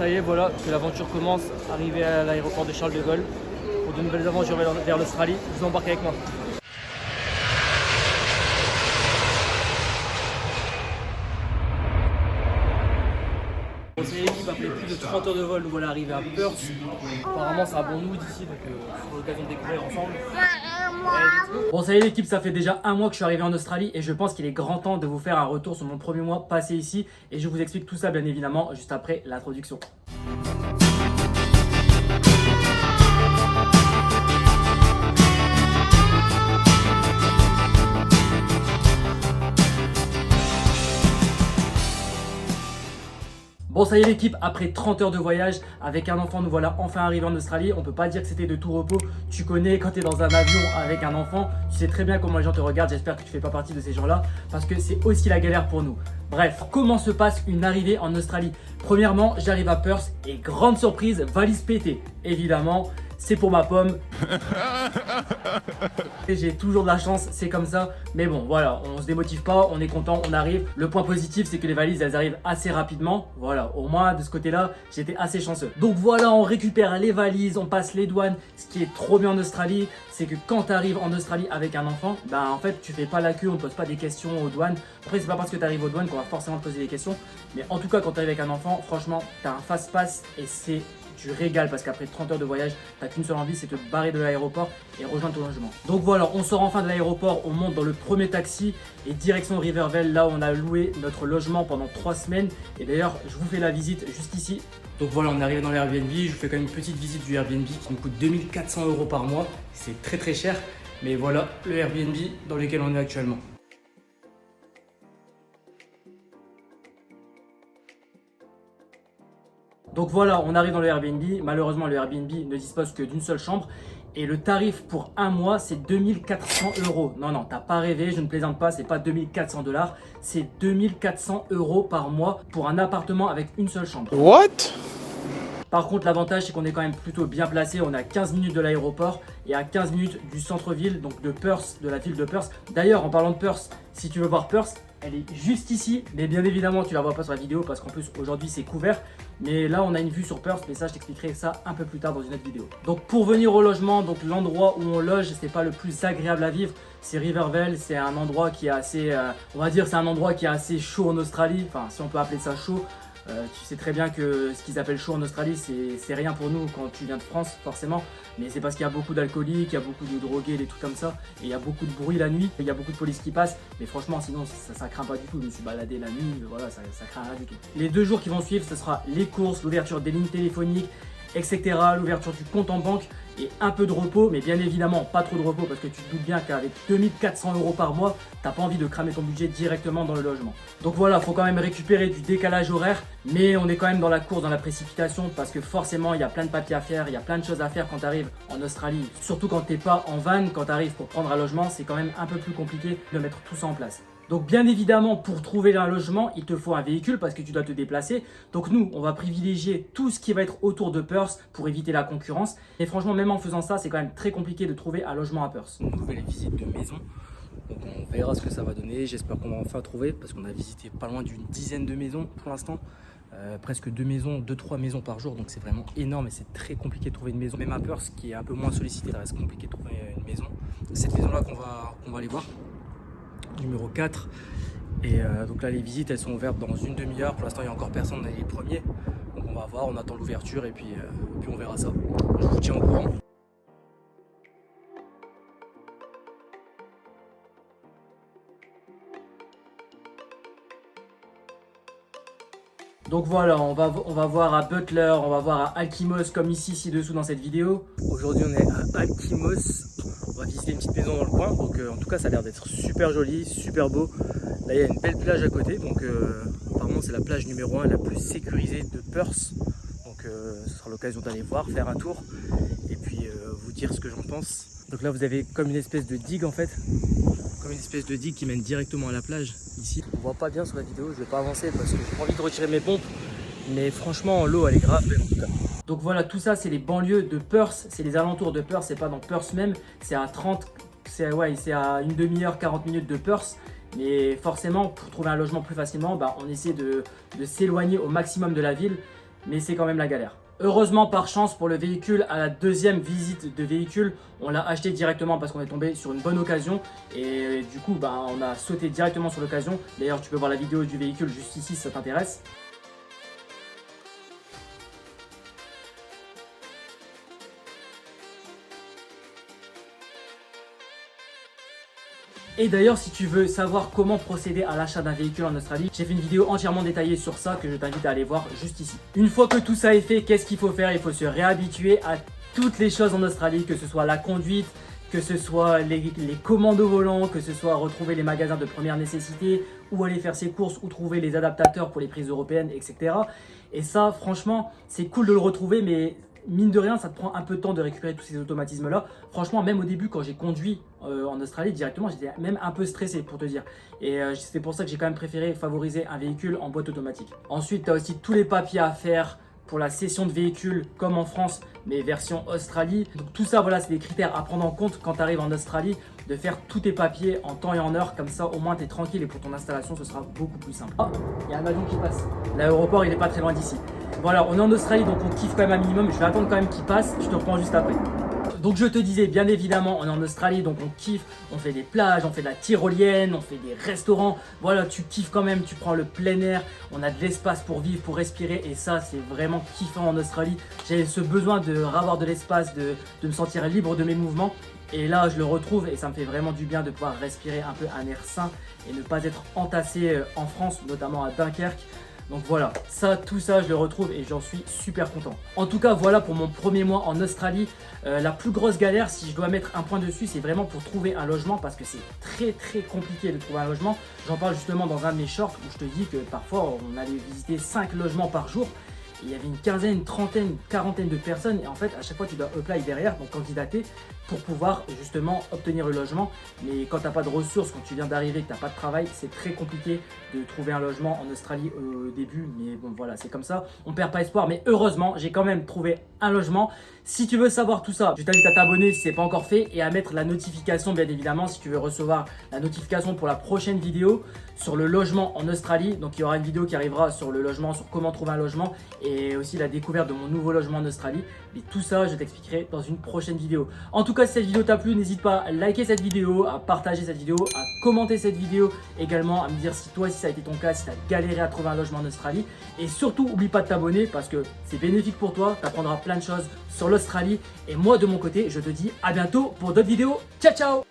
Ça y est, voilà que l'aventure commence. Arrivé à l'aéroport de Charles de Gaulle pour de nouvelles aventures vers l'Australie. Vous embarquez avec moi. Bon, c'est l'équipe après plus de 30 heures de vol. Nous voilà arrivés à Perth. Apparemment, c'est un bon mood ici, donc on a l'occasion de découvrir ensemble. Bon, ça y est l'équipe, ça fait déjà un mois que je suis arrivé en Australie et je pense qu'il est grand temps de vous faire un retour sur mon premier mois passé ici et je vous explique tout ça bien évidemment juste après l'introduction. Bon, ça y est l'équipe, après 30 heures de voyage, avec un enfant, nous voilà enfin arrivés en Australie. On peut pas dire que c'était de tout repos. Tu connais quand tu es dans un avion avec un enfant, tu sais très bien comment les gens te regardent. J'espère que tu fais pas partie de ces gens-là parce que c'est aussi la galère pour nous. Bref, comment se passe une arrivée en Australie? Premièrement, j'arrive à Perth et grande surprise, valise pétée. Évidemment, c'est pour ma pomme. J'ai toujours de la chance, c'est comme ça. Mais bon, voilà, on se démotive pas, on est content, on arrive. Le point positif, c'est que les valises, elles arrivent assez rapidement. Voilà, au moins de ce côté-là, j'étais assez chanceux. Donc voilà, on récupère les valises, on passe les douanes. Ce qui est trop bien en Australie, c'est que quand tu arrives en Australie avec un enfant, ben en fait, tu fais pas la queue, on ne pose pas des questions aux douanes. Après, c'est pas parce que tu arrives aux douanes qu'on va forcément te poser des questions. Mais en tout cas, quand tu arrives avec un enfant, franchement, tu as un fast-pass et c'est du régal parce qu'après 30 heures de voyage, t'as qu'une seule envie, c'est de te barrer de l'aéroport et rejoindre ton logement. Donc voilà, on sort enfin de l'aéroport, on monte dans le premier taxi et direction Rivervale, là où on a loué notre logement pendant 3 semaines. Et d'ailleurs, je vous fais la visite juste ici. Donc voilà, on est arrivé dans l'Airbnb, je vous fais quand même une petite visite du Airbnb qui nous coûte 2400 € par mois. C'est très très cher, mais voilà le Airbnb dans lequel on est actuellement. Donc voilà, on arrive dans le Airbnb. Malheureusement, le Airbnb ne dispose que d'une seule chambre. Et le tarif pour un mois, c'est 2400 €. Non, non, t'as pas rêvé, je ne plaisante pas, c'est pas 2400 $, c'est 2400 € par mois pour un appartement avec une seule chambre. What? Par contre, l'avantage, c'est qu'on est quand même plutôt bien placé. On est à 15 minutes de l'aéroport et à 15 minutes du centre-ville, donc de Perth, de la ville de Perth. D'ailleurs, en parlant de Perth, si tu veux voir Perth, elle est juste ici. Mais bien évidemment, tu la vois pas sur la vidéo parce qu'en plus, aujourd'hui, c'est couvert. Mais là, on a une vue sur Perth, mais ça, je t'expliquerai ça un peu plus tard dans une autre vidéo. Donc, pour venir au logement, donc l'endroit où on loge, c'est pas le plus agréable à vivre. C'est Rivervale, c'est un endroit qui est assez, on va dire, c'est un endroit qui est assez chaud en Australie. Enfin, si on peut appeler ça chaud. Tu sais très bien que ce qu'ils appellent chaud en Australie, c'est rien pour nous quand tu viens de France, forcément. Mais c'est parce qu'il y a beaucoup d'alcooliques, il y a beaucoup de drogués, des trucs comme ça. Et il y a beaucoup de bruit la nuit, il y a beaucoup de police qui passe. Mais franchement, sinon, ça craint pas du tout. Je me suis baladé la nuit, voilà, ça craint rien du tout. Les 2 jours qui vont suivre, ce sera les courses, l'ouverture des lignes téléphoniques, etc. L'ouverture du compte en banque et un peu de repos, mais bien évidemment pas trop de repos parce que tu te doutes bien qu'avec 2400 € par mois, t'as pas envie de cramer ton budget directement dans le logement. Donc voilà, faut quand même récupérer du décalage horaire, mais on est quand même dans la course, dans la précipitation parce que forcément il y a plein de papiers à faire, il y a plein de choses à faire quand tu arrives en Australie. Surtout quand t'es pas en van, quand tu arrives pour prendre un logement, c'est quand même un peu plus compliqué de mettre tout ça en place. Donc bien évidemment, pour trouver un logement, il te faut un véhicule parce que tu dois te déplacer. Donc nous, on va privilégier tout ce qui va être autour de Perth pour éviter la concurrence. Et franchement, même en faisant ça, c'est quand même très compliqué de trouver un logement à Perth. Une nouvelle visite de maison. Donc on verra ce que ça va donner. J'espère qu'on va enfin trouver parce qu'on a visité pas loin d'une dizaine de maisons pour l'instant. Presque 2-3 maisons par jour, donc c'est vraiment énorme et c'est très compliqué de trouver une maison. Même à Perth, qui est un peu moins sollicité, ça reste compliqué de trouver une maison. Cette maison-là qu'on va aller voir. Numéro 4 et donc là les visites elles sont ouvertes dans une demi-heure. Pour l'instant il n'y a encore personne, on est les premiers, donc on va voir, on attend l'ouverture et puis on verra ça. Je vous tiens au courant. Donc voilà, on va voir à Butler, on va voir à Alkimos comme ici ci-dessous dans cette vidéo. Aujourd'hui on est à Alkimos. On va visiter une petite maison dans le coin, donc en tout cas ça a l'air d'être super joli, super beau. Là il y a une belle plage à côté, donc apparemment c'est la plage numéro 1 la plus sécurisée de Perth. Donc ce sera l'occasion d'aller voir, faire un tour et puis vous dire ce que j'en pense. Donc là vous avez comme une espèce de digue en fait, comme une espèce de digue qui mène directement à la plage ici. On voit pas bien sur la vidéo, je vais pas avancer parce que j'ai pas envie de retirer mes pompes, mais franchement l'eau elle est grave belle en tout cas. Donc voilà, tout ça c'est les banlieues de Perth, c'est les alentours de Perth, c'est pas dans Perth même, c'est à 30, c'est à une demi-heure, 40 minutes de Perth. Mais forcément, pour trouver un logement plus facilement, on essaie de s'éloigner au maximum de la ville. mais c'est quand même la galère. Heureusement, par chance pour le véhicule, à la deuxième visite de véhicule, on l'a acheté directement parce qu'on est tombé sur une bonne occasion. Et du coup, on a sauté directement sur l'occasion. D'ailleurs, tu peux voir la vidéo du véhicule juste ici si ça t'intéresse. Et d'ailleurs, si tu veux savoir comment procéder à l'achat d'un véhicule en Australie, j'ai fait une vidéo entièrement détaillée sur ça que je t'invite à aller voir juste ici. Une fois que tout ça est fait, qu'est-ce qu'il faut faire? Il faut se réhabituer à toutes les choses en Australie, que ce soit la conduite, que ce soit les commandes au volant, que ce soit retrouver les magasins de première nécessité, ou aller faire ses courses, ou trouver les adaptateurs pour les prises européennes, etc. Et ça, franchement, c'est cool de le retrouver, mais mine de rien, ça te prend un peu de temps de récupérer tous ces automatismes-là. Franchement, même au début, quand j'ai conduit en Australie directement, j'étais même un peu stressé pour te dire. Et c'est pour ça que j'ai quand même préféré favoriser un véhicule en boîte automatique. Ensuite, tu as aussi tous les papiers à faire pour la cession de véhicule comme en France, mais version Australie. Donc tout ça, voilà, c'est des critères à prendre en compte quand tu arrives en Australie, de faire tous tes papiers en temps et en heure. Comme ça, au moins, tu es tranquille et pour ton installation, ce sera beaucoup plus simple. Oh, il y a un avion qui passe. L'aéroport, il n'est pas très loin d'ici. Voilà, on est en Australie, donc on kiffe quand même un minimum. Je vais attendre quand même qu'il passe. Je te reprends juste après. Donc je te disais, bien évidemment, on est en Australie, donc on kiffe, on fait des plages, on fait de la tyrolienne, on fait des restaurants. Voilà, tu kiffes quand même, tu prends le plein air, on a de l'espace pour vivre, pour respirer, et ça, c'est vraiment kiffant en Australie. J'ai ce besoin de avoir de l'espace, de me sentir libre de mes mouvements. Et là, je le retrouve et ça me fait vraiment du bien de pouvoir respirer un peu un air sain et ne pas être entassé en France, notamment à Dunkerque. Donc voilà, tout ça, je le retrouve et j'en suis super content. En tout cas, voilà pour mon premier mois en Australie. La plus grosse galère, si je dois mettre un point dessus, c'est vraiment pour trouver un logement parce que c'est très compliqué de trouver un logement. J'en parle justement dans un de mes shorts où je te dis que parfois, on allait visiter 5 logements par jour. Il y avait une quinzaine, une trentaine, une quarantaine de personnes et en fait à chaque fois tu dois apply derrière, donc candidater pour pouvoir justement obtenir le logement. Mais quand tu n'as pas de ressources, quand tu viens d'arriver, que tu n'as pas de travail, c'est très compliqué de trouver un logement en Australie au début. Mais bon voilà, c'est comme ça, on perd pas espoir. Mais heureusement, j'ai quand même trouvé un logement. Si tu veux savoir tout ça, je t'invite à t'abonner si ce n'est pas encore fait et à mettre la notification bien évidemment si tu veux recevoir la notification pour la prochaine vidéo sur le logement en Australie. Donc il y aura une vidéo qui arrivera sur le logement, sur comment trouver un logement et aussi la découverte de mon nouveau logement en Australie. Mais tout ça, je t'expliquerai dans une prochaine vidéo. En tout cas, si cette vidéo t'a plu, n'hésite pas à liker cette vidéo, à partager cette vidéo, à commenter cette vidéo, également à me dire si toi, si ça a été ton cas, si tu as galéré à trouver un logement en Australie. Et surtout, n'oublie pas de t'abonner parce que c'est bénéfique pour toi, tu apprendras plein de choses sur l'Australie. Et moi, de mon côté, je te dis à bientôt pour d'autres vidéos. Ciao, ciao!